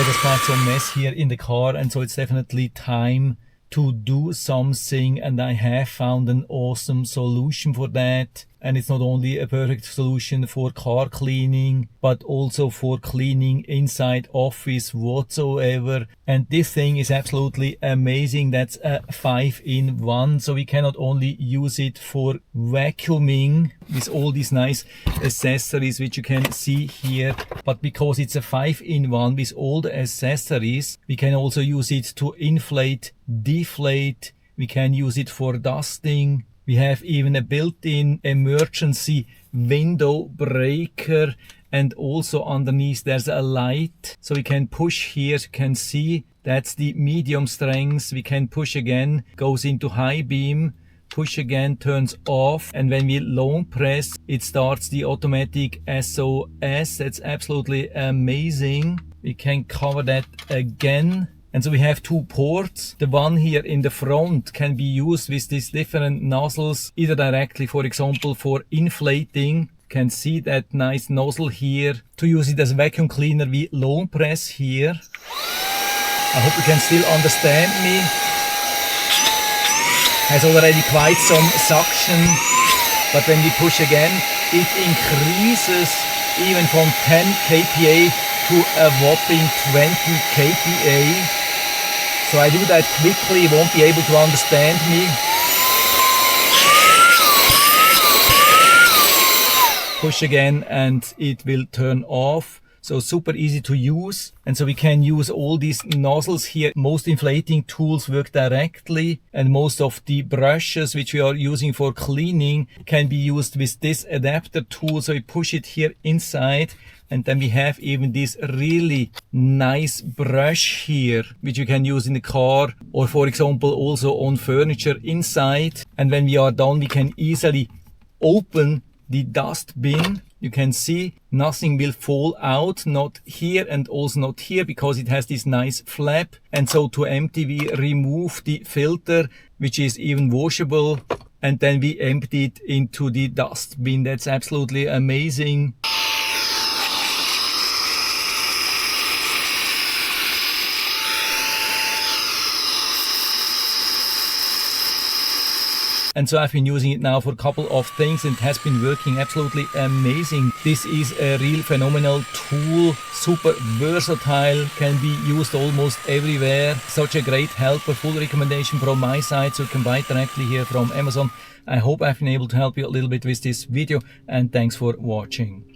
there's quite some mess here in the car, and so it's definitely time to do something, and I have found an awesome solution for that. And it's not only a perfect solution for car cleaning, but also for cleaning inside office whatsoever. And this thing is absolutely amazing. That's a 5-in-1. So we can not only use it for vacuuming with all these nice accessories which you can see here, but because it's a 5-in-1 with all the accessories, we can also use it to inflate, deflate. We can use it for dusting. We have even a built-in emergency window breaker, and also underneath there's a light. So we can push here, you can see that's the medium strength. We can push again, goes into high beam, push again, turns off. And when we long press, it starts the automatic SOS. That's absolutely amazing. We can cover that again. And so we have two ports. The one here in the front can be used with these different nozzles, either directly, for example, for inflating. You can see that nice nozzle here. To use it as a vacuum cleaner, we long press here. I hope you can still understand me. Has already quite some suction, but when we push again, it increases even from 10 kPa to a whopping 20 kPa. So I do that quickly, you won't be able to understand me. Push again and it will turn off. So super easy to use. And so we can use all these nozzles here. Most inflating tools work directly, and most of the brushes which we are using for cleaning can be used with this adapter tool. So we push it here inside, and then we have even this really nice brush here, which you can use in the car, or for example also on furniture inside. And when we are done, we can easily open the dust bin. You can see nothing will fall out, not here and also not here, because it has this nice flap. And so to empty, we remove the filter, which is even washable, and then we empty it into the dust bin. That's absolutely amazing. And so I've been using it now for a couple of things, and it has been working absolutely amazing. This is a real phenomenal tool, super versatile, can be used almost everywhere. Such a great helper, full recommendation from my side, so you can buy it directly here from Amazon. I hope I've been able to help you a little bit with this video, and thanks for watching.